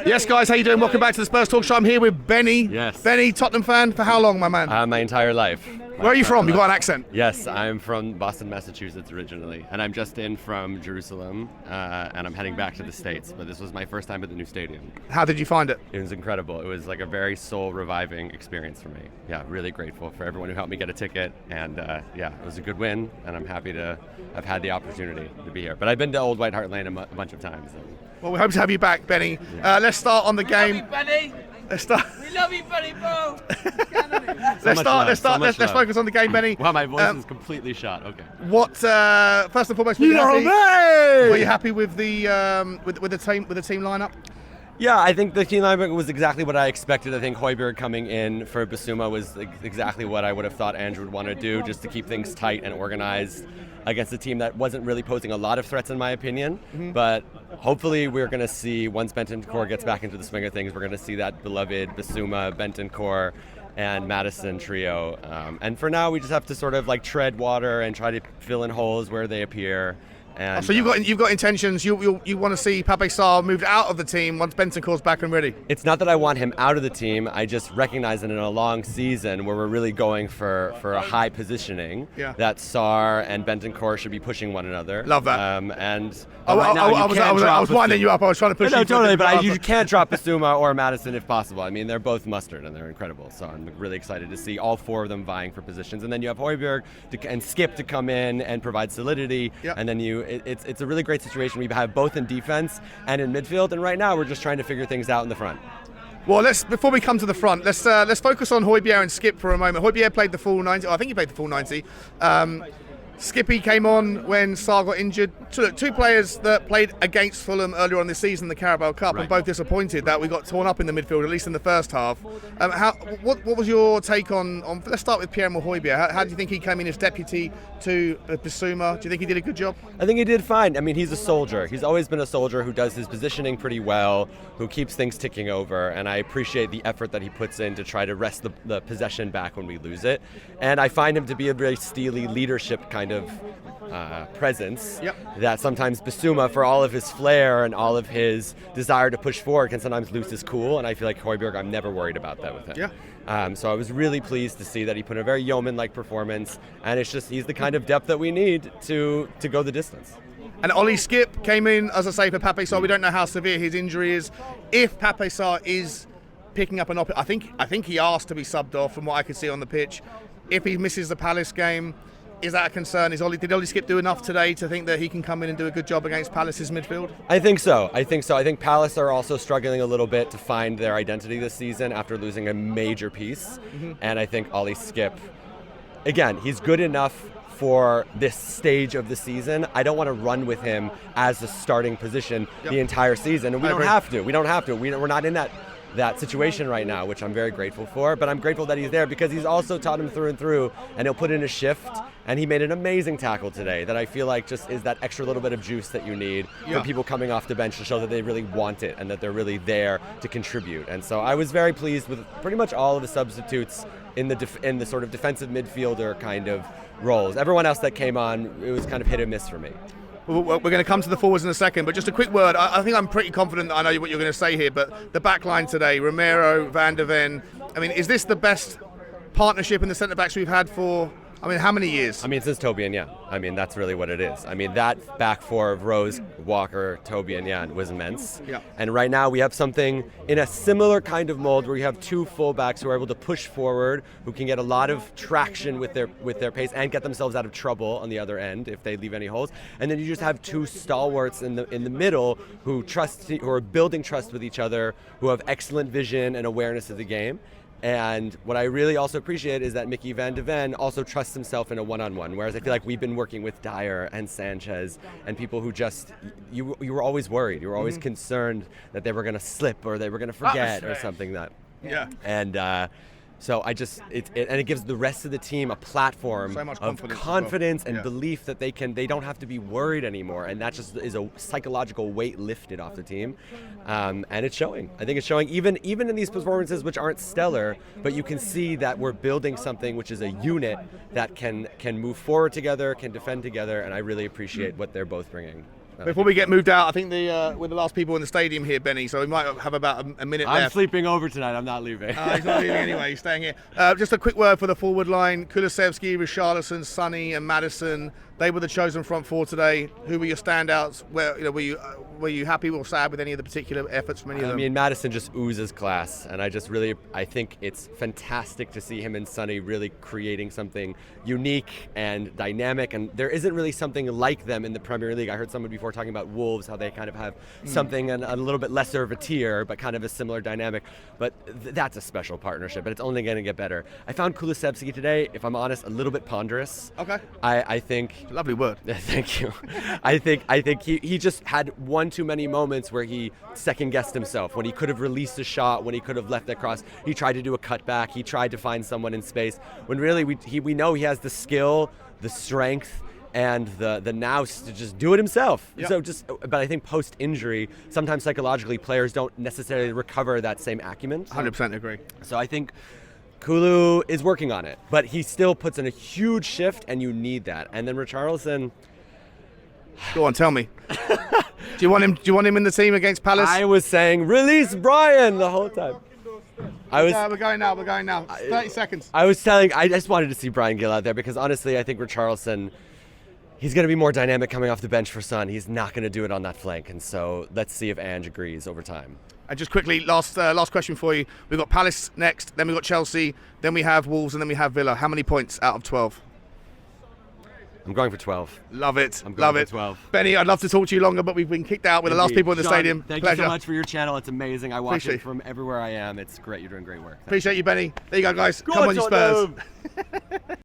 Yes, guys, how you doing? Welcome back to the Spurs Talk Show. I'm here with Benny. Yes. Benny, Tottenham fan for how long, my man? My entire life. Where are you from? You got an accent. Yes, I'm from Boston, Massachusetts originally, and I'm just in from Jerusalem, and I'm heading back to the States. But this was my first time at the new stadium. How did you find it? It was incredible. It was like a very soul-reviving experience for me. Yeah, really grateful for everyone who helped me get a ticket, and yeah, it was a good win, and I'm happy to have had the opportunity to be here. But I've been to Old White Hart Lane a bunch of times. So. Well, we hope to have you back, Benny. Let's start on the game. We love you, Benny. Let's start. We love you, Benny, bro. Let's focus on the game, Benny. Wow, my voice is completely shot. Okay. What? First and foremost, were you happy with the with the team lineup? Yeah, I think the team lineup was exactly what I expected. I think Højbjerg coming in for Bissouma was exactly what I would have thought Andrew would want to do, just to keep things tight and organized against a team that wasn't really posing a lot of threats, in my opinion. Mm-hmm. But hopefully we're going to see, once Bentancur gets back into the swing of things, we're going to see that beloved Bissouma, Bentancur, and Madison trio. And for now, we just have to sort of like tread water and try to fill in holes where they appear. And, so you've got intentions. You want to see Pape Sarr moved out of the team once Bentancur's back and ready. It's not that I want him out of the team. I just recognize that in a long season where we're really going for a high positioning, that Sarr and Bentancur should be pushing one another. Love that. I was winding you up. I was trying to push you. No, totally. But you can't drop Bissouma or Madison if possible. I mean, they're both mustard and they're incredible. So I'm really excited to see all four of them vying for positions. And then you have Højbjerg and Skip to come in and provide solidity. Yep. And then it's a really great situation. We have both in defense and in midfield, and right now we're just trying to figure things out in the front. Well, before we come to the front, let's focus on Højbjerg and Skip for a moment. Højbjerg played the full 90. I think he played the full 90. Skippy came on when Sarr got injured. Two players that played against Fulham earlier on this season, the Carabao Cup, and both disappointed that we got torn up in the midfield, at least in the first half. What was your take on? Let's start with Pierre-Emile Højbjerg. How do you think he came in as deputy to Bissouma? Do you think he did a good job? I think he did fine. I mean, he's a soldier. He's always been a soldier who does his positioning pretty well, who keeps things ticking over, and I appreciate the effort that he puts in to try to wrest the possession back when we lose it. And I find him to be a very steely leadership kind of presence that sometimes Bissouma, for all of his flair and all of his desire to push forward, can sometimes lose his cool, and I feel like Højbjerg, I'm never worried about that with him. So I was really pleased to see that he put in a very yeoman-like performance, and it's just he's the kind of depth that we need to go the distance. And Ollie Skip came in, as I say, for Pape Sarr. We don't know how severe his injury is. If Pape Sarr is picking up an I think he asked to be subbed off from what I could see on the pitch. If he misses the Palace game, is that a concern? Did Ollie Skip do enough today to think that he can come in and do a good job against Palace's midfield? I think so. I think Palace are also struggling a little bit to find their identity this season after losing a major piece. Mm-hmm. And I think Ollie Skip, again, he's good enough for this stage of the season. I don't want to run with him as the starting position the entire season. And we don't have to. We're not in that situation right now, which I'm very grateful for, but I'm grateful that he's there because he's also taught him through and through, and he'll put in a shift, and he made an amazing tackle today that I feel like just is that extra little bit of juice that you need from people coming off the bench to show that they really want it and that they're really there to contribute. And so I was very pleased with pretty much all of the substitutes in the sort of defensive midfielder kind of roles. Everyone else that came on, it was kind of hit or miss for me. We're going to come to the forwards in a second, but just a quick word. I think I'm pretty confident that I know what you're going to say here, but the back line today, Romero, Van de Ven, I mean, is this the best partnership in the centre-backs we've had for, how many years? Since Toby and Jan. That's really what it is. That back four of Rose, Walker, Toby, and Jan was immense. Yeah. And right now we have something in a similar kind of mold where you have two fullbacks who are able to push forward, who can get a lot of traction with their pace and get themselves out of trouble on the other end if they leave any holes. And then you just have two stalwarts in the middle who are building trust with each other, who have excellent vision and awareness of the game. And what I really also appreciate is that Mickey Van de Ven also trusts himself in a one-on-one, whereas I feel like we've been working with Dyer and Sanchez and people who just, you were always worried. You were always concerned that they were going to slip or they were going to forget or something that. Yeah. And so it gives the rest of the team a platform of confidence and belief that they don't have to be worried anymore, and that just is a psychological weight lifted off the team, and it's showing. I think it's showing even in these performances which aren't stellar, but you can see that we're building something which is a unit that can move forward together, can defend together, and I really appreciate what they're both bringing. Before we get moved out, I think we're the last people in the stadium here, Benny, so we might have about a minute left. I'm sleeping over tonight. I'm not leaving. He's not leaving anyway. He's staying here. Just a quick word for the forward line. Kulusevski, Richarlison, Sonny and Maddison. They were the chosen front four today. Who were your standouts? Were you happy or sad with any of the particular efforts from any of them? I mean, Maddison just oozes class, and I think it's fantastic to see him and Sonny really creating something unique and dynamic, and there isn't really something like them in the Premier League. I heard someone before talking about Wolves, how they kind of have something a little bit lesser of a tier, but kind of a similar dynamic, but that's a special partnership, and it's only going to get better. I found Kulusevski today, if I'm honest, a little bit ponderous. Okay. I think... Lovely word. Thank you. I think he just had one too many moments where he second-guessed himself, when he could have released a shot, when he could have left that cross. He tried to do a cutback. He tried to find someone in space, when really we know he has the skill, the strength, and the nous to just do it himself. Yep. But I think post-injury, sometimes psychologically, players don't necessarily recover that same acumen. 100% agree. So I think Kulu is working on it, but he still puts in a huge shift, and you need that. And then Richarlison... Go on, tell me. Do you want him in the team against Palace? I was saying, release Brian the whole time. We're going now. 30 seconds. I just wanted to see Brian Gill out there because honestly, I think Richarlison, he's going to be more dynamic coming off the bench for Son. He's not going to do it on that flank, and so let's see if Ange agrees over time. And just quickly, last question for you. We've got Palace next, then we've got Chelsea, then we have Wolves, and then we have Villa. How many points out of 12? I'm going for 12. Love it. I'm going for 12. Benny, I'd love to talk to you longer, but we've been kicked out. We're the last people in the Sean, stadium. Thank Pleasure. you so much for your channel. It's amazing. I watch Appreciate it from everywhere I am. It's great. You're doing great work. Appreciate you, Benny. There you go, guys. Go Come on, on, you Spurs.